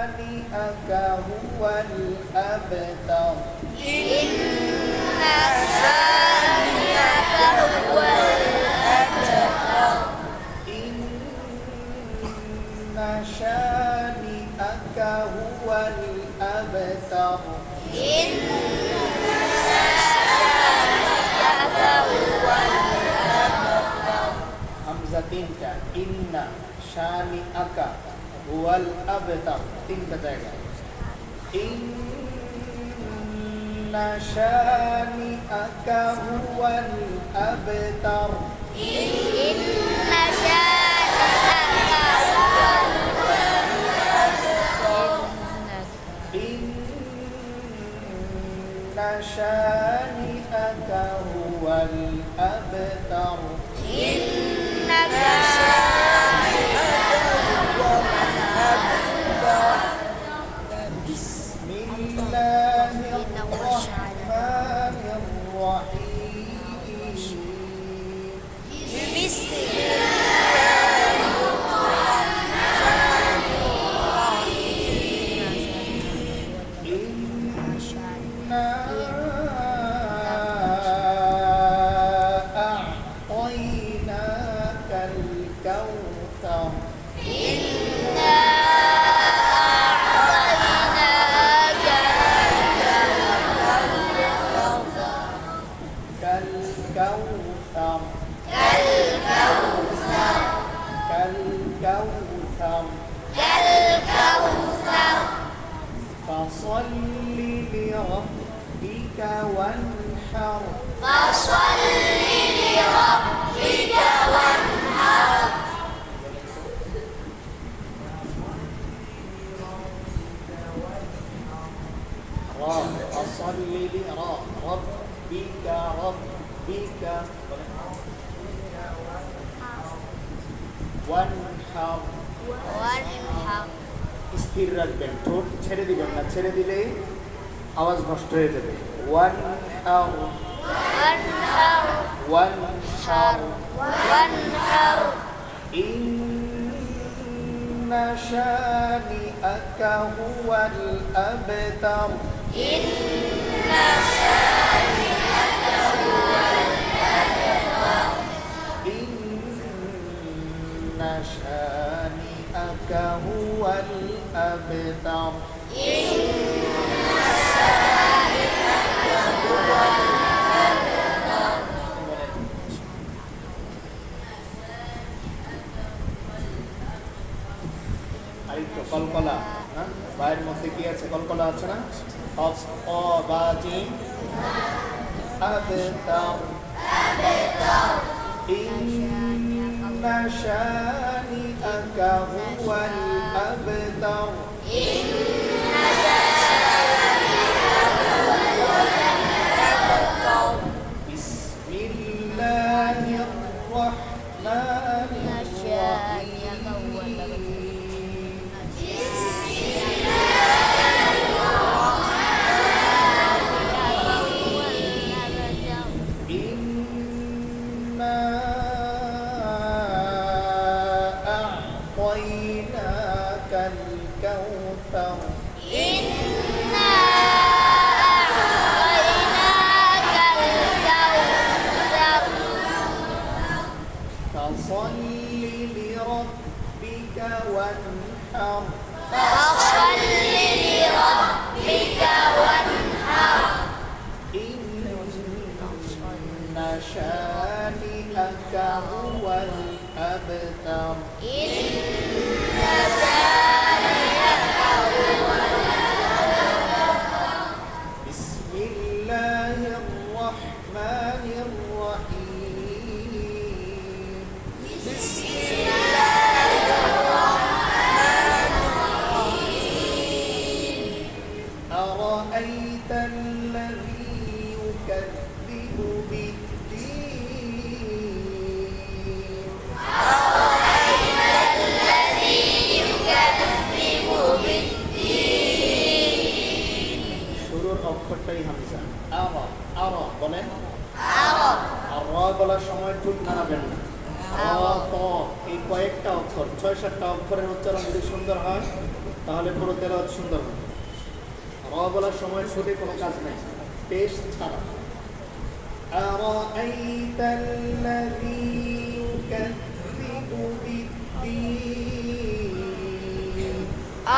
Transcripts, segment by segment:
شانئك هو الأبتر إن شانئك هو الأبتر إن شانئك هو الأبتر إن شانئك هو الأبتر হামজা তিনটা ইন্না শানিআকা হুয়াল আবতার তিনটা জায়গায় ইন্না শানিআকা হুয়াল আবতার إن شانئك هو الأبتر إن شانئك هو الأبتر إنك شانئك هو الأبتر بسم الله الرحمن الرحيم بسم الله الرحمن الرحيم إنا أعطيناك الكوثر إنا أعطيناك الكوثر كالكوثر كالكوثر كالكوثر كالكوثر فصل لربك وانحر فصل لربك وانحر فصل لربك ربك وانحر وانحر স্থির রাখবেন, ঠোঁট ছেড়ে দিবেন না, ছেড়ে দিলেই আওয়াজ নষ্ট হয়ে যাবে। ওয়ানহার وانحر ওয়ানহার وانحر ইন্না শানিআকা হুয়াল আবতার إن شانئك هو الأبتر ইন্না শানিআকা হুয়াল আবতার إن شانئك هو الأبتر আরেকটু কলকলা, হ্যাঁ বাইরের মধ্যে কি আছে? কলকলা আছে না? অ বা জিম আবতার ইন্না শানিআকা হুয়াল আবতার إن شانئك هو الأبتر বিসমিল্লাহির রহমানির شانئك هو রহিম إنا أعطيناك الكوثر إنا أعطيناك الكوثر فصل لربك وانحر فصل لربك وانحر إن شانئك هو الأبتر إن شانئك هو الأبتر بسم الله الرحمن الرحيم بسم الله الرحمن الرحيم أرأيت الذي يكذب بالدين أرأيت الذي يكذب بالدين শুরুর অক্ষরটাই হামজা। আরা বলেন, أرى আর র বলার সময় ঠোঁট নাড়াবেন না। র ত এই কয়েকটা অক্ষর ৬-৭টা অক্ষরের উচ্চারণ যদি সুন্দর হয় তাহলে পুরো তেলাওয়াত সুন্দর হবে। র বলার সময় শুধু কোনো কাজ নাই, পেশ ছাড়া। أرأيت الذي يكذب بالدين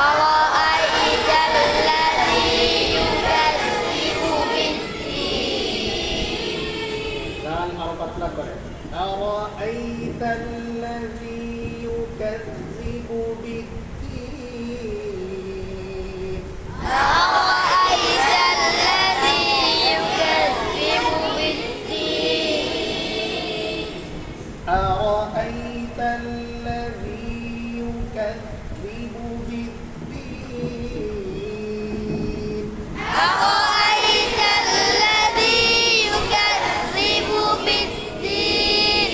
أرأيت الذي يكذب بالدين قال أربعة لقرة أرأيت الذي يكذب بالدين أرأيت الذي يكذب بالدين أرأيت الذي يكذب بالدين أرأيت الذي يكذب بالدين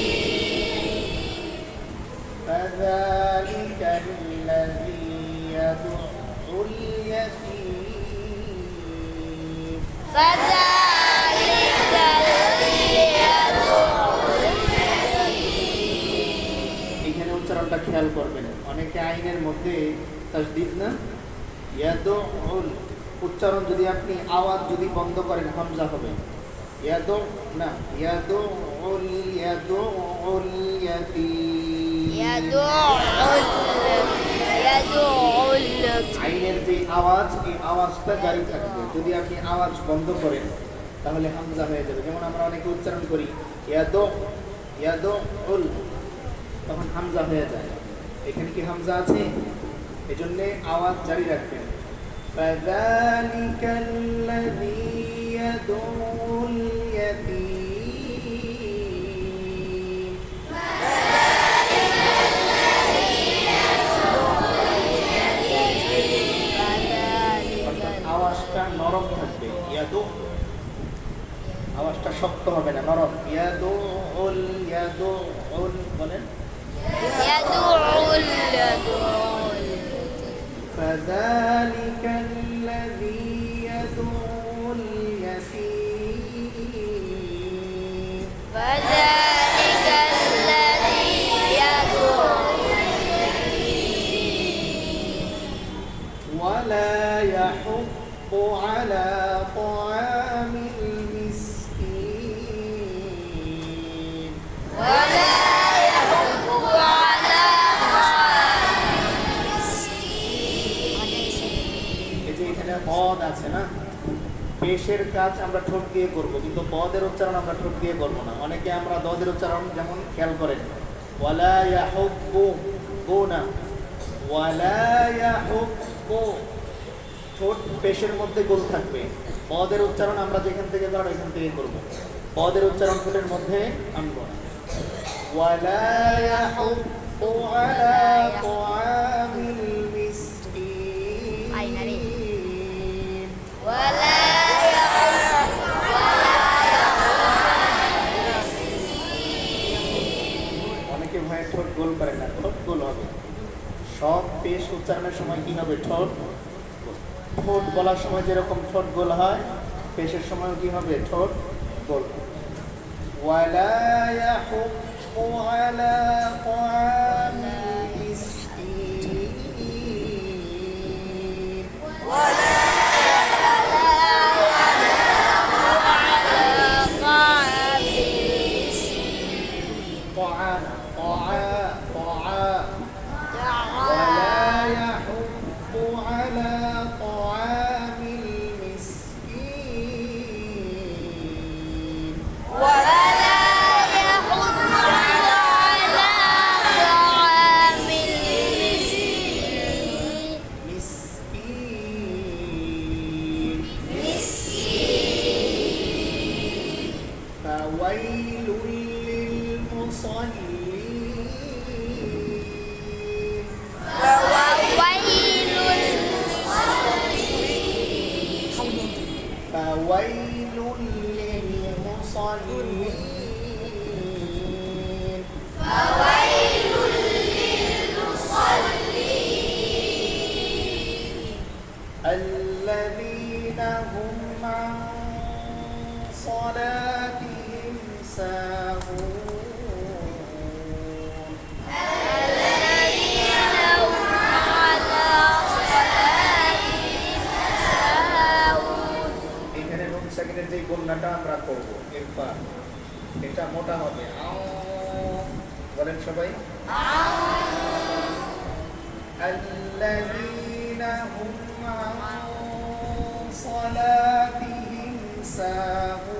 فذلك الذي يدع اليتيم فذلك الذي يدعو এখানে উচ্চারণটা খেয়াল করবেন, অনেকে আইনের মধ্যে তাসদিদ না ইয়াদুল উচ্চারণ যদি আপনি আওয়াজ যদি বন্ধ করেন হামজা হবে, ইয়াদু না ইয়াদুল ইয়াদুল ইয়াতিম আইনের যে আওয়াজ এই আওয়াজটা জারি থাকবে, যদি আপনি আওয়াজ বন্ধ করেন তাহলে হামজা হয়ে যাবে। যেমন আমরা অনেকে উচ্চারণ করি ইয়াদু ইয়াদুল, তখন হামজা হয়ে যায়। এখানে কি হামজা আছে? এজন্য আওয়াজ জারি রাখবেন। ফাযালিকা আল্লাযী ইয়াদুল ইয়াতীম অর্থাৎ আওয়াজটা নরম থাকবে, ইয়াদু আওয়াজটা শক্ত হবে না, নরম। ইয়াদুল ইয়াদুল বলেন فذلك الذي يدعو اليتيم فذلك الذي يدعو ولا يحض على طعام المسكين ولا يحض على এই যে এখানে পদ আছে না, পেশের কাজ আমরা ঠোঁট দিয়ে করবো, কিন্তু পদের উচ্চারণ আমরা ঠোঁট দিয়ে করবো না। অনেকে আমরা দদের উচ্চারণ যেমন খেয়াল করেন, ওয়ালা ইয়াহুব্বু গো না, ওয়ালা ইয়াহুব্বু ঠোঁট পেশের মধ্যে গোল থাকবে। পদের উচ্চারণ আমরা যেখান থেকে করার এখান থেকে করবো, পদের উচ্চারণ ঠোঁটের মধ্যে আনবো না। ওয়ালা ইয়াহুব্বু আলা তাআমিল মিসকিন ولا অনেকে ভয়ে ঠোঁট গোল করে না, ঠোঁট গোল হবে। সব পেশ উচ্চারণের সময় কি হবে? ঠোঁট গোল। ঠোঁট বলার সময় যেরকম ঠোঁট গোল হয়, পেশের সময় কি হবে? ঠোঁট গোল। ওয়ালা ইয়াহুব্বু আলা তাআমিল মিসকিন طعام ولا يحض على طعام المسكين ولا يحض على طعام المسكين مسكين فويل للمصلين فويل للمصلين الذين هم عن صلاتهم ساهون الذين هم على গুণনাটা আমরা করব ইরফা, এটা মোটা হবে আও, বলেন সবাই আল্লাযীনা হুম আন সালাতিহিম সাহুন